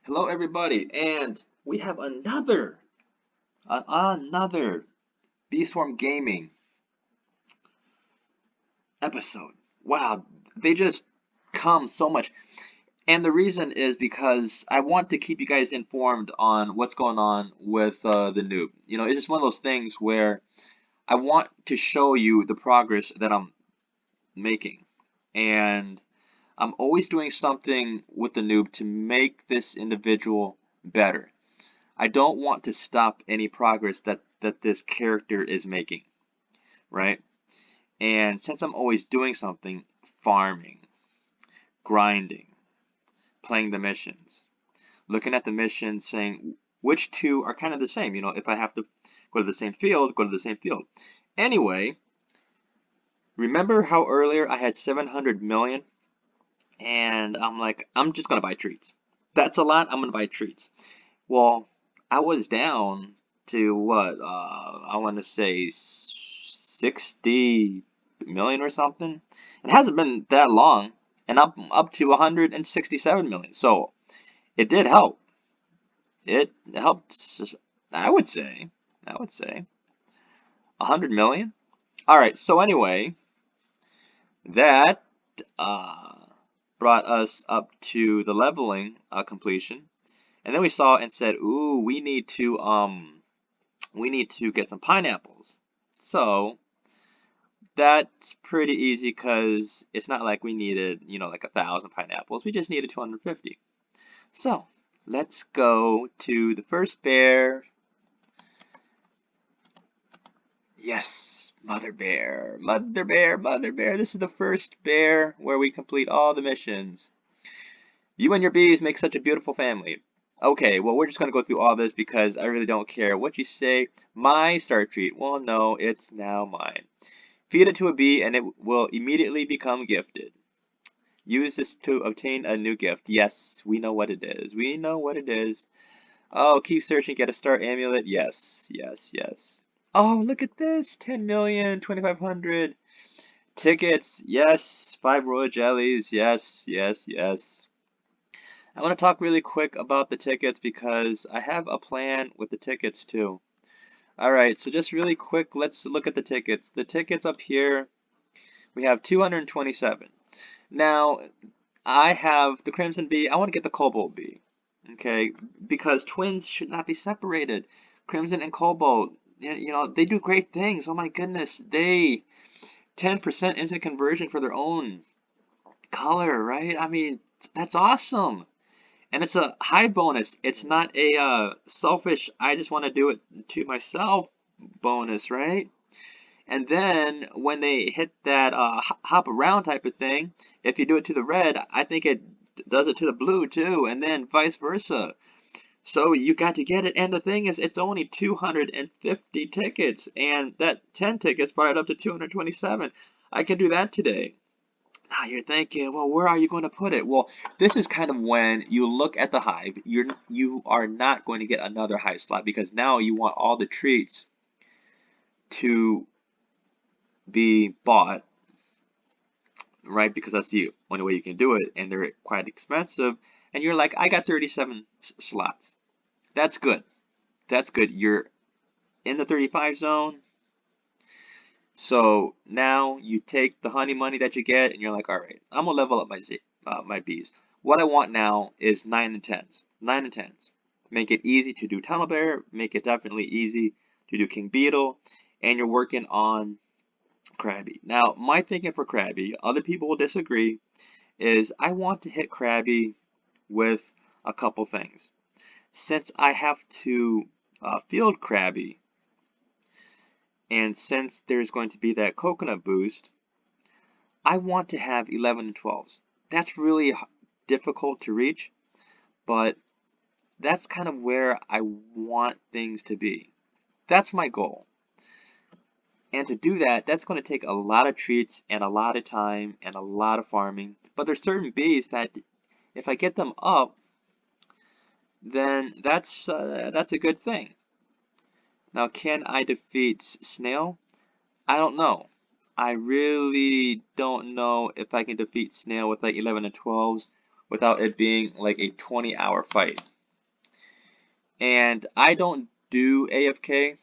Hello, everybody, and we have another Bee Swarm Gaming episode. Wow, they just come so much, and the reason is because I want to keep you guys informed on what's going on with the noob. It's just one of those things where I want to show you the progress that I'm making, and I'm always doing something with the noob to make this individual better. I don't want to stop any progress that this character is making, right? And since I'm always doing something, farming, grinding, playing the missions, looking at the missions, saying which two are kind of the same. If I have to go to the same field, go to the same field. Anyway, remember how earlier I had 700 million and I'm like, I'm just gonna buy treats. That's a lot, I'm gonna buy treats. Well, I was down to what? I want to say 60 million or something. It hasn't been that long, and up to 167 million. So it did help. It helped. I would say. I would say 100 million. All right. So anyway, that uh, brought us up to the leveling completion, and then we saw and said, "Ooh, we need to get some pineapples." So that's pretty easy because it's not like we needed, like 1,000 pineapples. We just needed 250. So let's go to the first bear. Yes, mother bear, mother bear, mother bear. This is the first bear where we complete all the missions. You and your bees make such a beautiful family. Okay, well, we're just going to go through all this because I really don't care what you say. My star treat. Well, no, it's now mine. Feed it to a bee and it will immediately become gifted. Use this to obtain a new gift. Yes, we know what it is. We know what it is. Oh, keep searching, get a star amulet. Yes, yes, yes. Oh, look at this. 10 million, 2,500 tickets. Yes, 5 royal jellies. Yes, yes, yes. I want to talk really quick about the tickets because I have a plan with the tickets too. Alright, so just really quick, let's look at the tickets. The tickets up here, we have 227. Now, I have the Crimson Bee. I want to get the Cobalt Bee. Okay, because twins should not be separated. Crimson and Cobalt, they do great things. Oh my goodness, they 10% instant conversion for their own color, right? I mean, that's awesome. And it's a high bonus. It's not a selfish, I just want to do it to myself bonus, right? And then when they hit that hop around type of thing, if you do it to the red, I think it does it to the blue too, and then vice versa. So you got to get it. And the thing is, it's only 250 tickets, and that 10 tickets brought it up to 227. I can do that today. Now you're thinking, well, where are you going to put it? Well, this is kind of when you look at the hive. You are not going to get another hive slot because now you want all the treats to be bought, right? Because that's the only way you can do it, and they're quite expensive. And you're like, I got 37 slots. That's good. That's good. You're in the 35 zone. So now you take the honey money that you get, and you're like, all right, I'm gonna level up my bees. What I want now is 9 and 10s. 9 and 10s. Make it easy to do tunnel bear. Make it definitely easy to do king beetle, and you're working on Krabby. Now, my thinking for Krabby, other people will disagree, is I want to hit Krabby with a couple things. Since I have to field Krabby, and since there's going to be that coconut boost, I want to have 11 and 12s. That's really difficult to reach, but that's kind of where I want things to be. That's my goal. And to do that, that's going to take a lot of treats and a lot of time and a lot of farming. But there's certain bees that if I get them up, then that's a good thing. Now, can I defeat Snail? I don't know. I really don't know if I can defeat Snail with like 11 and 12s without it being like a 20-hour fight. And I don't do AFK.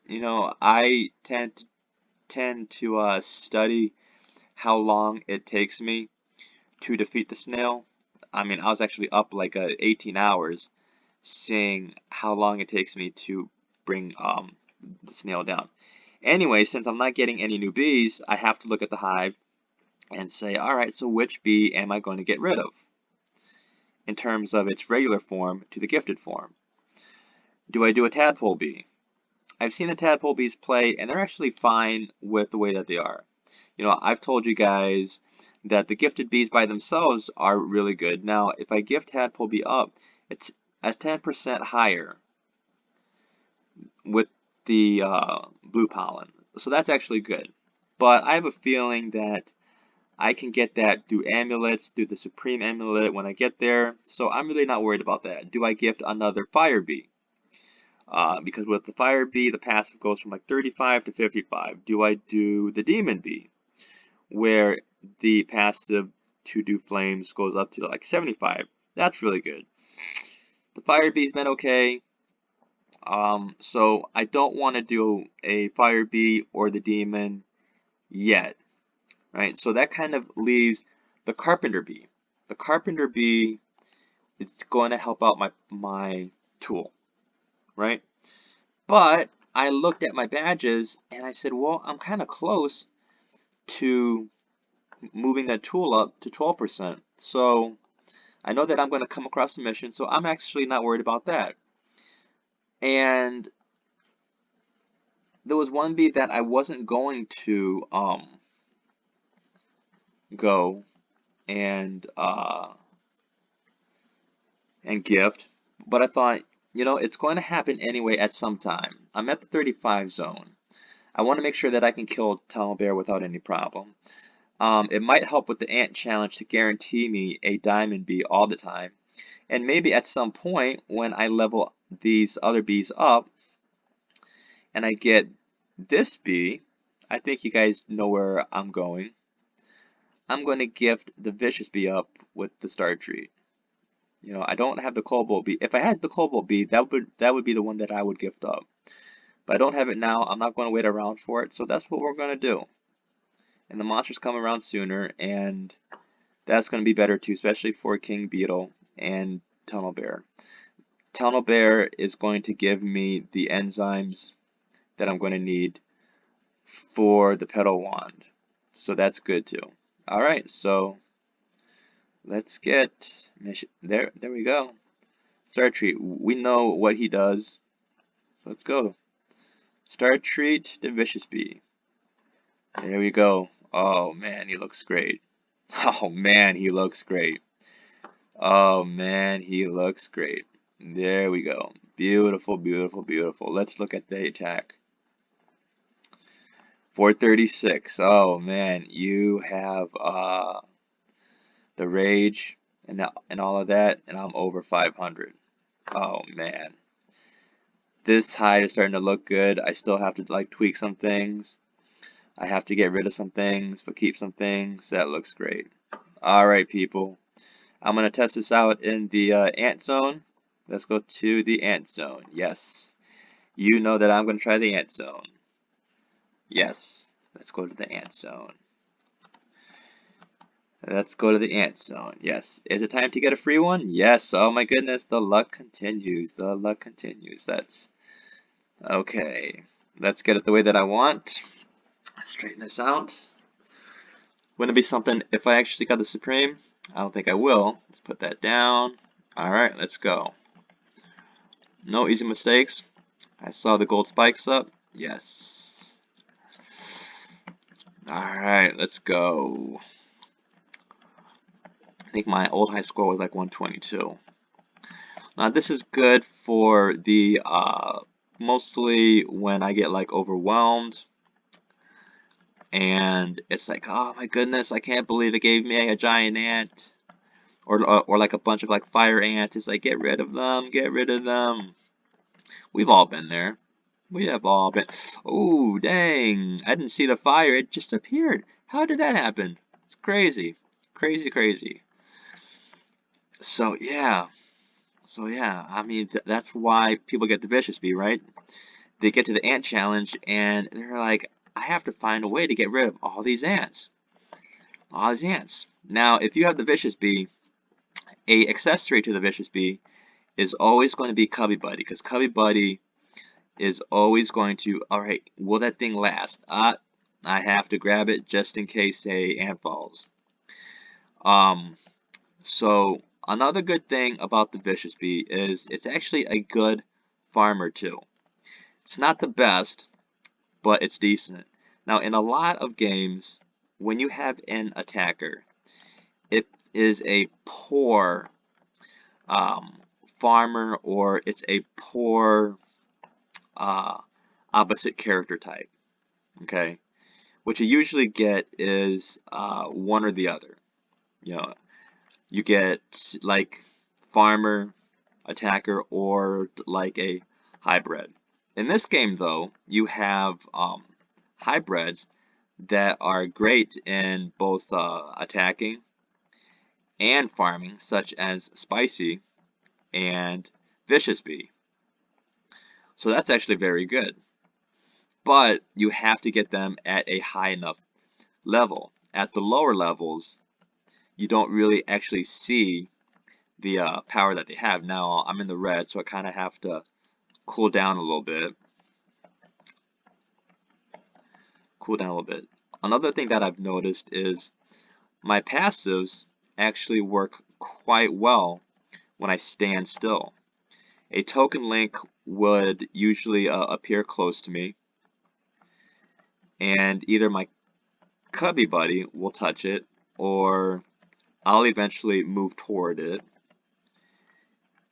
You know, I tend to study how long it takes me to defeat the snail. I mean, I was actually up like 18 hours seeing how long it takes me to bring the snail down. Anyway, since I'm not getting any new bees, I have to look at the hive and say, alright, so which bee am I going to get rid of in terms of its regular form to the gifted form? Do I do a tadpole bee? I've seen the tadpole bees play, and they're actually fine with the way that they are. You know, I've told you guys that the gifted bees by themselves are really good. Now, if I gift tadpole bee up, it's at 10% higher with the blue pollen. So that's actually good. But I have a feeling that I can get that through amulets, through the supreme amulet when I get there. So I'm really not worried about that. Do I gift another fire bee? Because with the fire bee, the passive goes from like 35 to 55. Do I do the demon bee, where the passive to do flames goes up to like 75? That's really good. The fire bee's been okay. So I don't want to do a fire bee or the demon yet, right? So that kind of leaves the carpenter bee. The carpenter bee is going to help out my tool, right? But I looked at my badges and I said, well, I'm kind of close to moving that tool up to 12%. So I know that I'm going to come across a mission, so I'm actually not worried about that. And there was one bee that I wasn't going to go and gift, but I thought, you know, it's going to happen anyway at some time. I'm at the 35 zone. I want to make sure that I can kill Tunnel Bear without any problem. It might help with the ant challenge to guarantee me a diamond bee all the time. And maybe at some point when I level these other bees up and I get this bee, I think you guys know where I'm going. I'm going to gift the vicious bee up with the star treat. You know, I don't have the cobalt bee. If I had the cobalt bee, that would be the one that I would gift up. But I don't have it now. I'm not going to wait around for it, so that's what we're going to do. And the monsters come around sooner, and that's going to be better too, especially for King Beetle and Tunnel Bear. Tunnel Bear is going to give me the enzymes that I'm going to need for the Petal Wand. So that's good too. Alright, so let's get there we go. Star Treat. We know what he does. So let's go. Star Treat the Vicious Bee. There we go. Oh man, he looks great. Oh man, he looks great. Oh man, he looks great. There we go. Beautiful, beautiful, beautiful. Let's look at the attack. 436. Oh man, you have the rage and all of that, and I'm over 500. Oh man. This hide is starting to look good. I still have to like tweak some things. I have to get rid of some things, but keep some things. That looks great. Alright people. I'm going to test this out in the ant zone. Let's go to the ant zone. Yes. You know that I'm going to try the ant zone. Yes. Let's go to the ant zone. Let's go to the ant zone. Yes. Is it time to get a free one? Yes. Oh my goodness. The luck continues. The luck continues. That's okay. Let's get it the way that I want. Let's straighten this out. Wouldn't it be something if I actually got the Supreme? I don't think I will. Let's put that down. Alright, let's go. No easy mistakes. I saw the gold spikes up. Yes. Alright, let's go. I think my old high score was like 122. Now this is good for the mostly when I get like overwhelmed and it's like, oh my goodness, I can't believe it gave me a giant ant or like a bunch of like fire ants. It's like, get rid of them, get rid of them. We've all been there. We have all been. Oh, dang. I didn't see the fire. It just appeared. How did that happen? It's crazy. Crazy, crazy. So, yeah. So yeah, I mean that's why people get the vicious bee, right? They get to the ant challenge and they're like, I have to find a way to get rid of all these ants. All these ants. Now, if you have the vicious bee, a accessory to the vicious bee is always going to be Cubby Buddy, because Cubby Buddy is always going to, all right, will that thing last? I have to grab it just in case a ant falls. Um, so another good thing about the vicious bee is it's actually a good farmer too. It's not the best, but it's decent. Now, in a lot of games, when you have an attacker, it is a poor um, farmer, or it's a poor uh, opposite character type. Okay, what you usually get is one or the other. You know, you get like farmer, attacker, or like a hybrid. In this game, though, you have hybrids that are great in both attacking and farming, such as Spicy and Vicious Bee. So that's actually very good. But you have to get them at a high enough level. At the lower levels, you don't really actually see the power that they have. Now I'm in the red, so I kind of have to cool down a little bit. Cool down a little bit. Another thing that I've noticed is my passives actually work quite well when I stand still. A token link would usually appear close to me, and either my Cubby Buddy will touch it, or I'll eventually move toward it,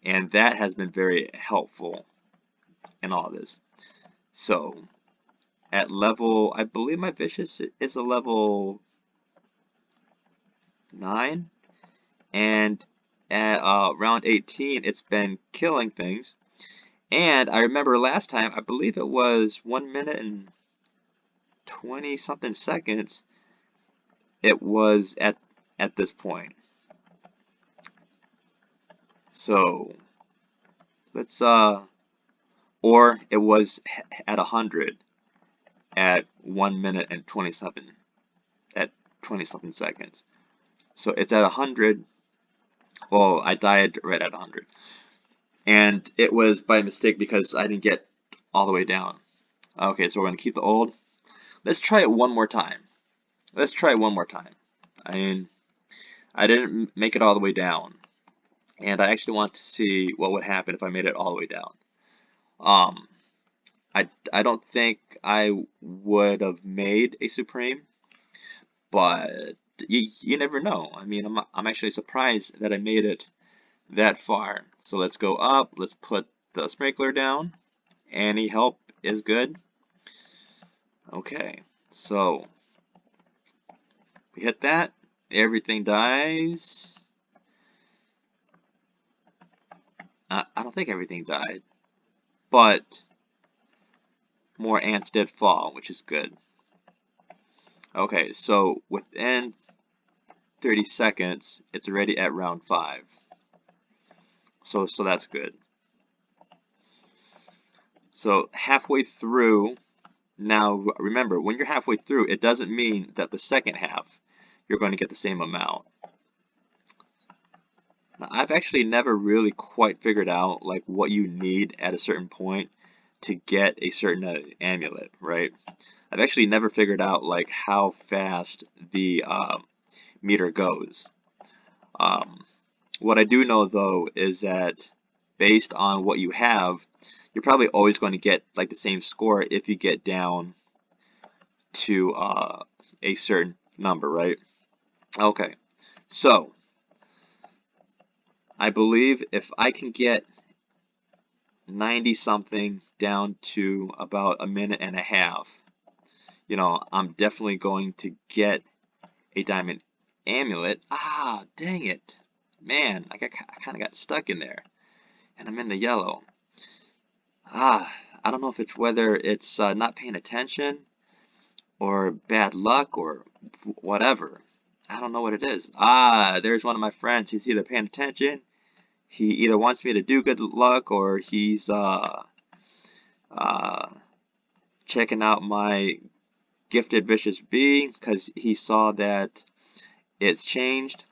and that has been very helpful in all of this. So, at level, I believe my Vicious is a level 9, and at round 18, it's been killing things. And I remember last time, I believe it was 1 minute and 20 something seconds, it was at this point. So, let's or it was at 100 at 1 minute and 27 at 20 something seconds. So it's at 100. Well, I died right at 100, and it was by mistake because I didn't get all the way down. Okay, so we're gonna keep the old. Let's try it one more time. Let's try it one more time. I mean, I didn't make it all the way down, and I actually want to see what would happen if I made it all the way down. Um, I don't think I would have made a Supreme, but you never know. I mean, I'm actually surprised that I made it that far. So let's go up. Let's put the sprinkler down. Any help is good. Okay, so we hit that. Everything dies. I don't think everything died, but more ants did fall, which is good. Okay, so within 30 seconds, it's already at round 5. So that's good. So halfway through, now remember, when you're halfway through, it doesn't mean that the second half you're going to get the same amount. Now, I've actually never really quite figured out like what you need at a certain point to get a certain amulet, right? I've actually never figured out like how fast the meter goes. Um, what I do know though is that based on what you have, you're probably always going to get like the same score if you get down to a certain number, right? Okay, so I believe if I can get 90 something down to about a minute and a half, I'm definitely going to get a diamond amulet. Ah, dang it. Man, I kind of got stuck in there, and I'm in the yellow. I don't know if it's whether it's not paying attention or bad luck or whatever. I don't know what it is. There's one of my friends. He's either paying attention, he either wants me to do good luck, or he's checking out my gifted vicious bee because he saw that it's changed.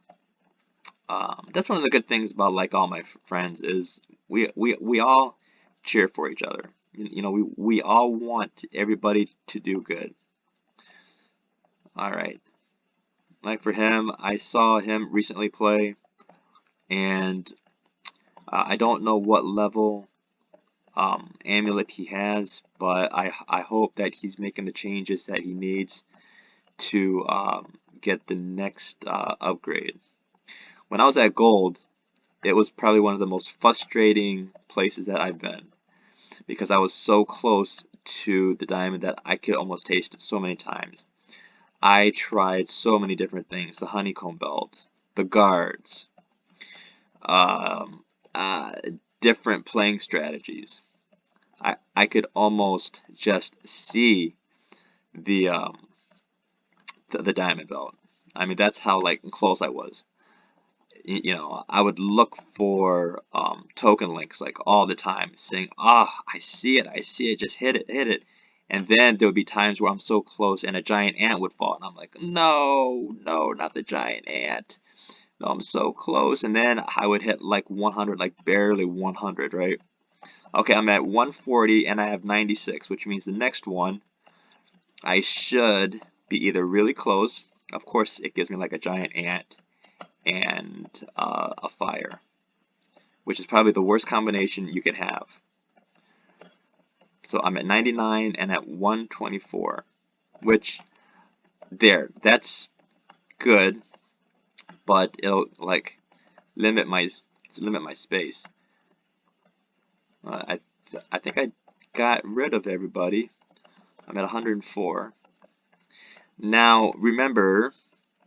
That's one of the good things about like all my friends is we all cheer for each other. You know, we all want everybody to do good. All right. Like for him, I saw him recently play, and I don't know what level amulet he has, but I hope that he's making the changes that he needs to get the next upgrade. When I was at gold, it was probably one of the most frustrating places that I've been because I was so close to the diamond that I could almost taste it so many times. I tried so many different things: the honeycomb belt, the guards, um, uh, different playing strategies. I could almost just see the the diamond belt. I mean, that's how like close I was. You know, I would look for token links like all the time, saying, "Ah, I see it, just hit it, hit it." And then there would be times where I'm so close and a giant ant would fall, and I'm like, "No, no, not the giant ant. No, I'm so close." And then I would hit like 100, like barely 100, right? Okay, I'm at 140 and I have 96, which means the next one I should be either really close. Of course, it gives me like a giant ant and a fire, which is probably the worst combination you could have. So I'm at 99 and at 124, which that's good, but it'll like limit my space. I think I got rid of everybody. I'm at 104. Now remember,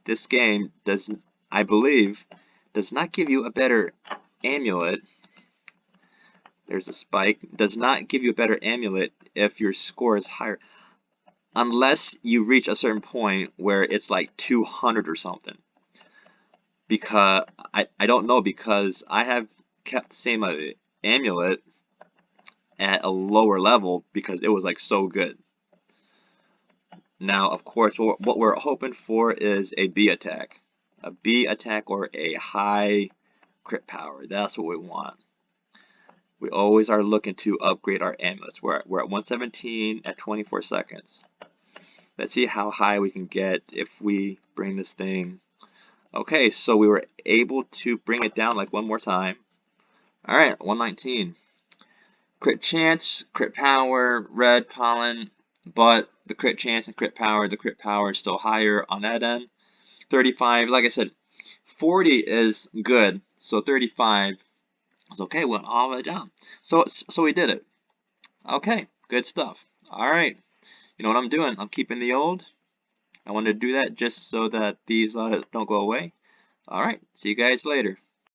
this game does, I believe, does not give you a better amulet. There's a spike. Does not give you a better amulet if your score is higher, unless you reach a certain point where it's like 200 or something. Because I don't know, because I have kept the same amulet at a lower level because it was like so good. Now, of course, what we're hoping for is a bee attack. A bee attack or a high crit power. That's what we want. We always are looking to upgrade our amulets. We're at 117 at 24 seconds. Let's see how high we can get if we bring this thing. Okay, so we were able to bring it down like one more time. Alright, 119. Crit chance, crit power, red pollen, but the crit chance and crit power is still higher on that end. 35, like I said, 40 is good, so 35 is okay. Went all the way down. So we did it. Okay, good stuff. All right, you know what I'm doing? I'm keeping the old. I wanted to do that just so that these don't go away. All right, see you guys later.